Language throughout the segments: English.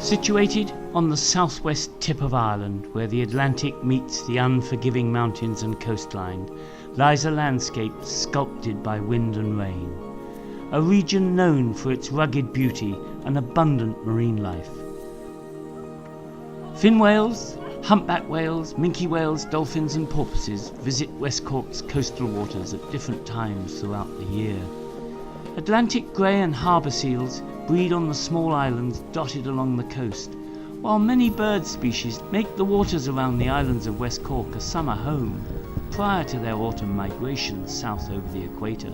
Situated on the southwest tip of Ireland, where the Atlantic meets the unforgiving mountains and coastline, lies a landscape sculpted by wind and rain. A region known for its rugged beauty and abundant marine life. Fin whales, humpback whales, minke whales, dolphins and porpoises visit West Cork's coastal waters at different times throughout the year. Atlantic grey and harbour seals breed on the small islands dotted along the coast, while many bird species make the waters around the islands of West Cork a summer home prior to their autumn migration south over the equator.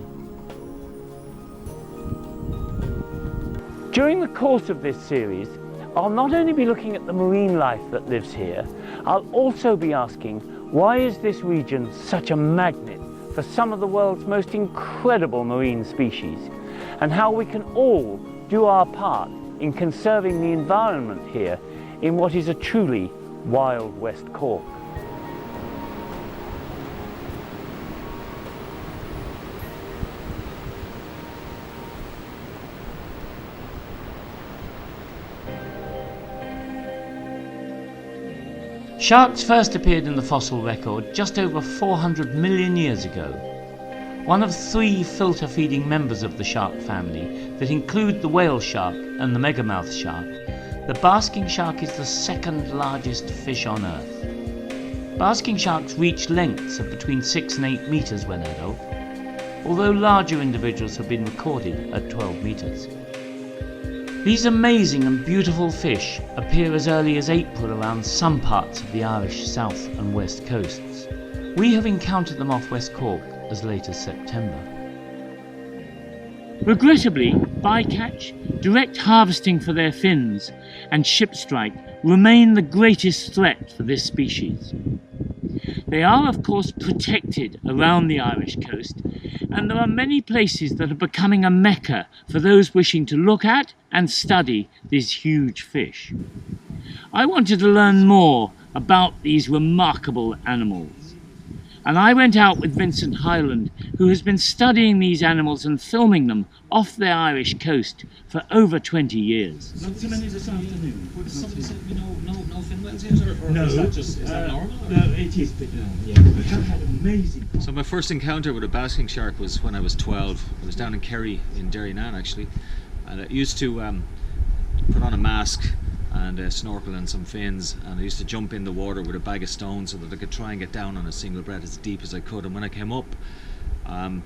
During the course of this series, I'll not only be looking at the marine life that lives here, I'll also be asking, why is this region such a magnet for some of the world's most incredible marine species, and how we can all do our part in conserving the environment here in what is a truly wild West Cork. Sharks first appeared in the fossil record just over 400 million years ago. One of three filter-feeding members of the shark family that include the whale shark and the megamouth shark, the basking shark is the second largest fish on Earth. Basking sharks reach lengths of between 6 and 8 meters when adult, although larger individuals have been recorded at 12 meters. These amazing and beautiful fish appear as early as April around some parts of the Irish south and west coasts. We have encountered them off West Cork as late as September. Regrettably, bycatch, direct harvesting for their fins, and ship strike remain the greatest threat for this species. They are, of course, protected around the Irish coast, and there are many places that are becoming a mecca for those wishing to look at and study these huge fish. I wanted to learn more about these remarkable animals, and I went out with Vincent Hyland, who has been studying these animals and filming them off the Irish coast for over 20 years. Not so many this afternoon. Would somebody say, no fin whales yet, or no, is that normal? No, it is, but yeah. We have had amazing. So my first encounter with a basking shark was when I was 12. I was down in Kerry in Derrynane actually, and I used to put on a mask and a snorkel and some fins, and I used to jump in the water with a bag of stones so that I could try and get down on a single breath as deep as I could. And when I came up,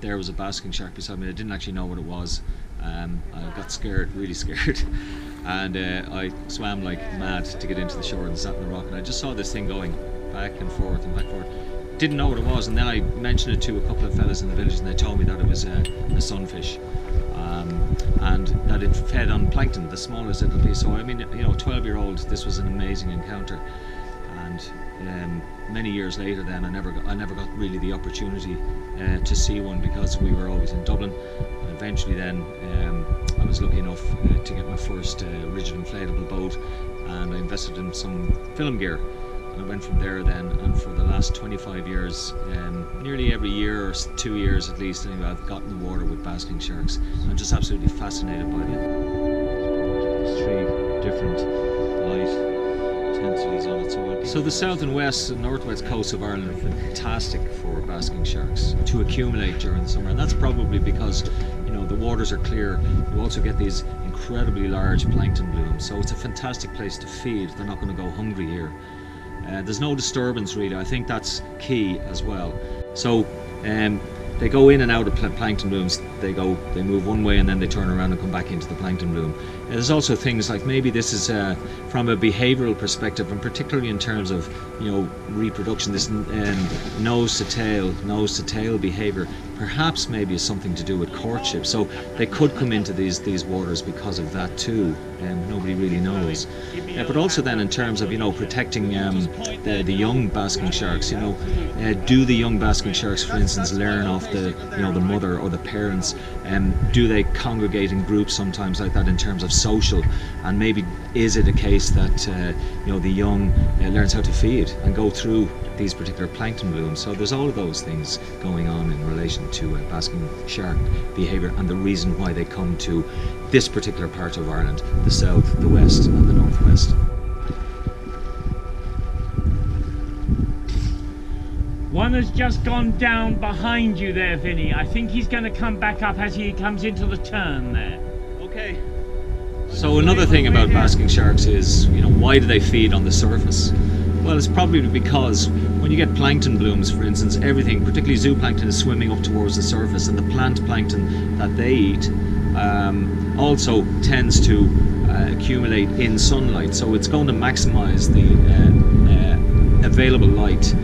there was a basking shark beside me. I didn't actually know what it was. I got scared, really scared, and I swam like mad to get into the shore and sat on the rock, and I just saw this thing going back and forth and back and forth. Didn't know what it was, and then I mentioned it to a couple of fellas in the village, and they told me that it was a sunfish. And that it fed on plankton, the smallest little piece. So I mean, 12-year-old, this was an amazing encounter. And many years later, then I never got really the opportunity to see one, because we were always in Dublin. And eventually, then I was lucky enough to get my first rigid inflatable boat, and I invested in some film gear. And I went from there then, and for the last 25 years, nearly every year or 2 years at least, anyway, I've got in the water with basking sharks. I'm just absolutely fascinated by them. There's 3 different light intensities on it. So the south and west and northwest coasts of Ireland are fantastic for basking sharks to accumulate during the summer, and that's probably because the waters are clear. You also get these incredibly large plankton blooms, so it's a fantastic place to feed. They're not going to go hungry here. There's no disturbance really. I think that's key as well. So they go in and out of plankton blooms. They move one way and then they turn around and come back into the plankton bloom. And there's also things like, maybe this is from a behavioural perspective, and particularly in terms of reproduction, this nose to tail behaviour perhaps maybe is something to do with courtship. So they could come into these waters because of that too, and nobody really knows. But also then in terms of protecting the young basking sharks, do the young basking sharks, for instance, learn off the mother or the parents? Do they congregate in groups sometimes like that in terms of social? And maybe is it a case that the young learns how to feed and go through these particular plankton blooms. So there's all of those things going on in relation to basking shark behaviour and the reason why they come to this particular part of Ireland, the south, the west and the northwest. One has just gone down behind you there, Vinny. I think he's going to come back up as he comes into the turn there. Okay. So another thing about basking sharks is, why do they feed on the surface? Well, it's probably because when you get plankton blooms, for instance, everything, particularly zooplankton, is swimming up towards the surface, and the plant plankton that they eat also tends to accumulate in sunlight. So it's going to maximize the available light.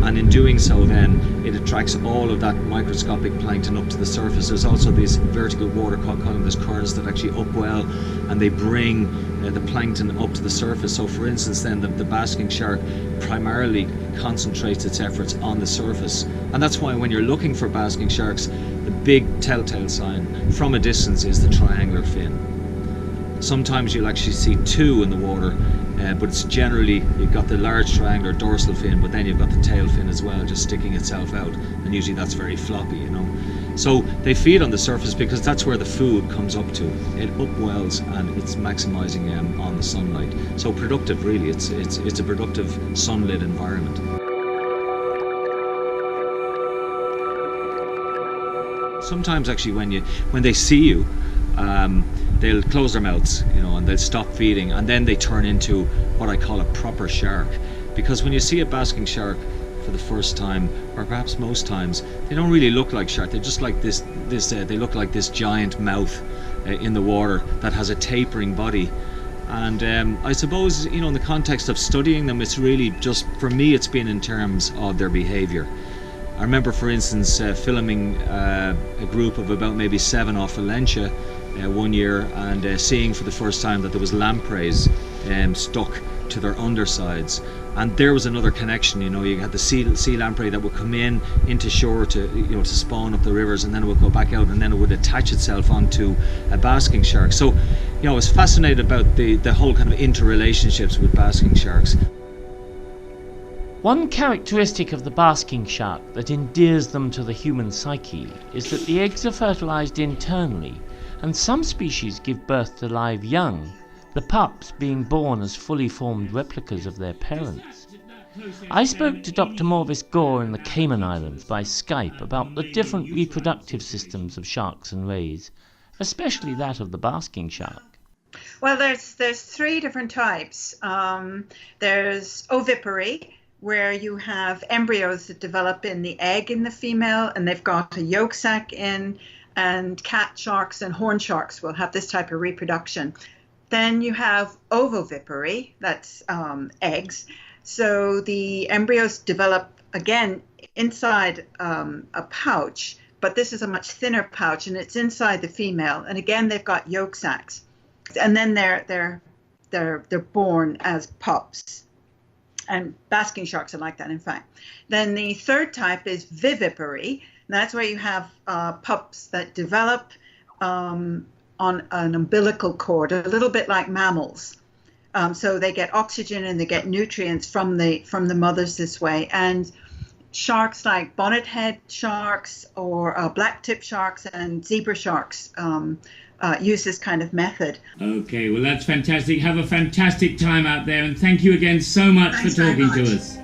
And in doing so then it attracts all of that microscopic plankton up to the surface. There's also these vertical water column, there's currents that actually upwell and they bring the plankton up to the surface. So for instance then the basking shark primarily concentrates its efforts on the surface, and that's why when you're looking for basking sharks, the big telltale sign from a distance is the triangular fin. Sometimes you'll actually see two in the water, but it's generally you've got the large triangular dorsal fin, but then you've got the tail fin as well, just sticking itself out, and usually that's very floppy, So they feed on the surface because that's where the food comes up to. It upwells and it's maximising on the sunlight. So productive, really. It's a productive sunlit environment. Sometimes actually when they see you, they'll close their mouths, and they'll stop feeding, and then they turn into what I call a proper shark. Because when you see a basking shark for the first time, or perhaps most times, they don't really look like shark. They're just like this. They look like this giant mouth in the water that has a tapering body. And I suppose, in the context of studying them, it's really just, for me, it's been in terms of their behaviour. I remember, for instance, filming a group of about maybe 7 off Valencia one year, and seeing for the first time that there was lampreys stuck to their undersides, and there was another connection. You had the sea lamprey that would come into shore to spawn up the rivers, and then it would go back out, and then it would attach itself onto a basking shark. So I was fascinated about the whole kind of interrelationships with basking sharks. One characteristic of the basking shark that endears them to the human psyche is that the eggs are fertilised internally, and some species give birth to live young, the pups being born as fully formed replicas of their parents. I spoke to Dr. Morvis Gore in the Cayman Islands by Skype about the different reproductive systems of sharks and rays, especially that of the basking shark. Well, there's 3 different types. There's ovipary, where you have embryos that develop in the egg in the female, and they've got a yolk sac in, and cat sharks and horn sharks will have this type of reproduction. Then you have ovovipary, that's eggs. So the embryos develop again inside a pouch, but this is a much thinner pouch, and it's inside the female. And again, they've got yolk sacs, and then they're born as pups. And basking sharks are like that, in fact. Then the 3rd type is vivipary. That's where you have pups that develop on an umbilical cord, a little bit like mammals. So they get oxygen and they get nutrients from the mothers this way. And sharks like bonnethead sharks or blacktip sharks and zebra sharks use this kind of method. Okay, well that's fantastic. Have a fantastic time out there, and thank you again so much for talking to us.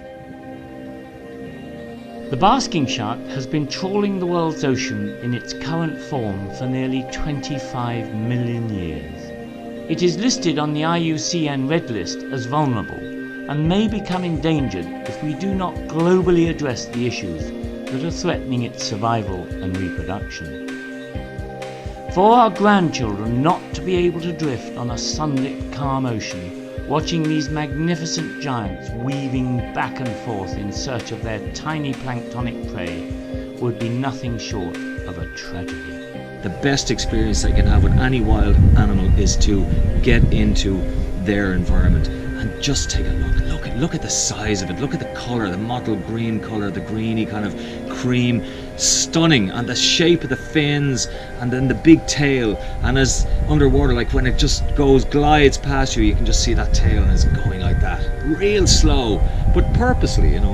The basking shark has been trawling the world's ocean in its current form for nearly 25 million years. It is listed on the IUCN Red List as vulnerable and may become endangered if we do not globally address the issues that are threatening its survival and reproduction. For our grandchildren not to be able to drift on a sunlit, calm ocean, watching these magnificent giants weaving back and forth in search of their tiny planktonic prey would be nothing short of a tragedy. The best experience they can have with any wild animal is to get into their environment and just take a look at the size of it, look at the colour, the mottled green colour, the greeny kind of cream, stunning, and the shape of the fins, and then the big tail, and as underwater, like when it just glides past you, you can just see that tail and it's going like that, real slow, but purposely, and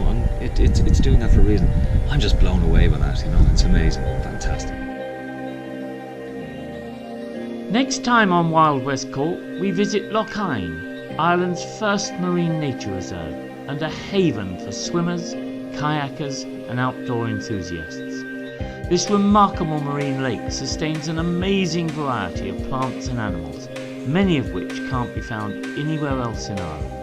it's doing that for a reason. I'm just blown away by that, you know. It's amazing, fantastic. Next time on Wild West Cork, we visit Lochine, Ireland's first marine nature reserve and a haven for swimmers, kayakers and outdoor enthusiasts. This remarkable marine lake sustains an amazing variety of plants and animals, many of which can't be found anywhere else in Ireland.